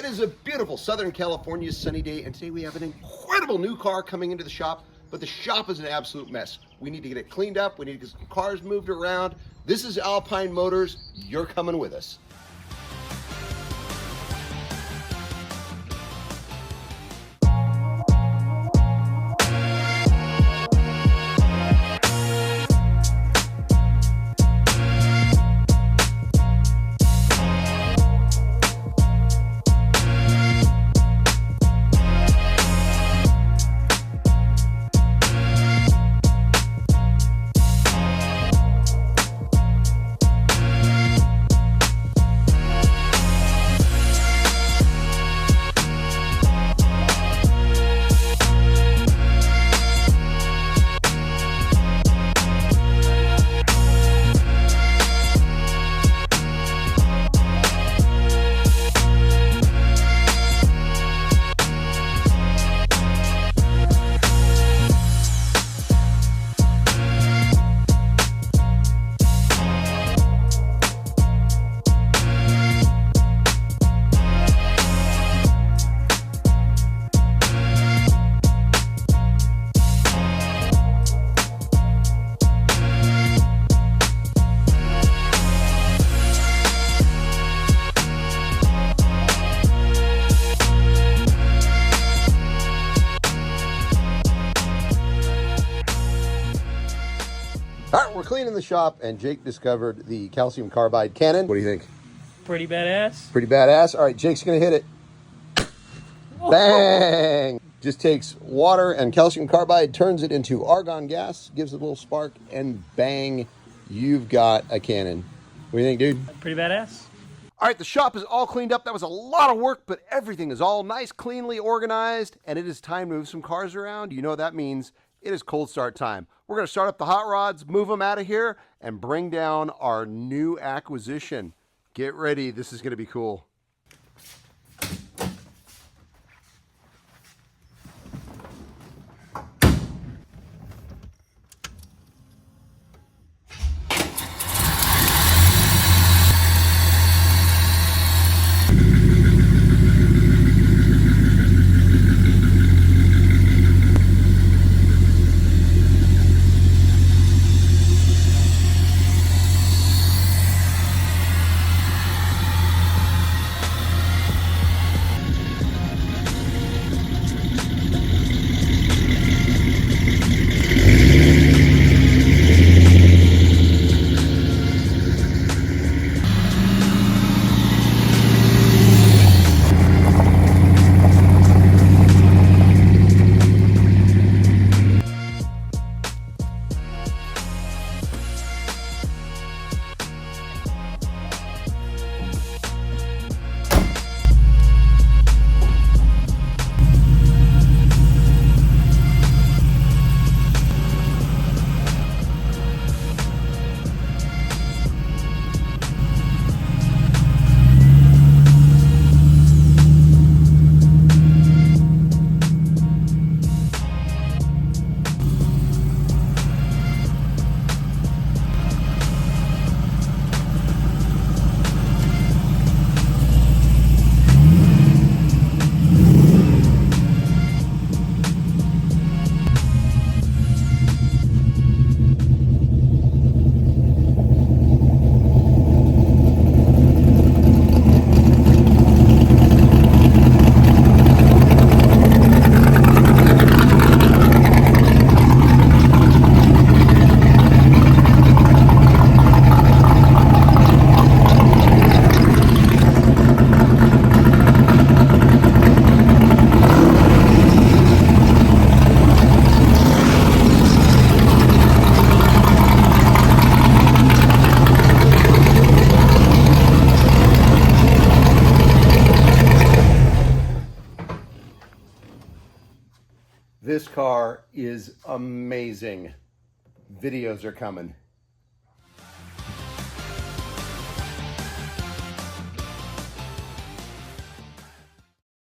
It is a beautiful Southern California sunny day, and today we have an incredible new car coming into the shop, but the shop is an absolute mess. We need to get it cleaned up. We need to get some cars moved around. This is Alpine Motors. You're coming with us. All right, we're cleaning the shop, and Jake discovered the calcium carbide cannon. What do you think? Pretty badass. Pretty badass. All right, Jake's gonna hit it. Bang! Just takes water and calcium carbide, turns it into argon gas, gives it a little spark, and bang, you've got a cannon. What do you think, dude? Pretty badass. All right, the shop is all cleaned up. That was a lot of work, but everything is all nice, cleanly organized, and it is time to move some cars around. You know what that means. It is cold start time. We're going to start up the hot rods, move them out of here, and bring down our new acquisition. Get ready. This is going to be cool. This car is amazing. Videos are coming.